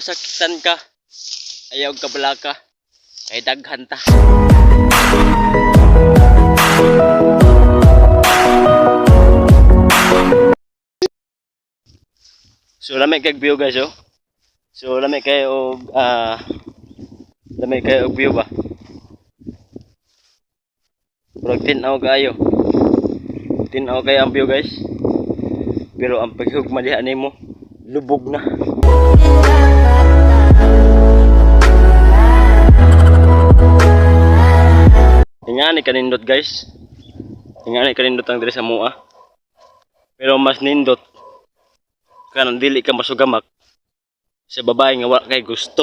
Saktan ka, ayaw ka bala ka, kay daghan ta. So lamay kay view guys oh. So lamay kay og view ba. Pero tinaw kayo. Tinaw kayo ang view guys. Pero ang paghugma diha nimo lubog na. Ingani kanindot guys. Ingani kanindot ang diri sa mua. Pero mas nindot kanang dili ka masugamak sa babae nga wala kay gusto.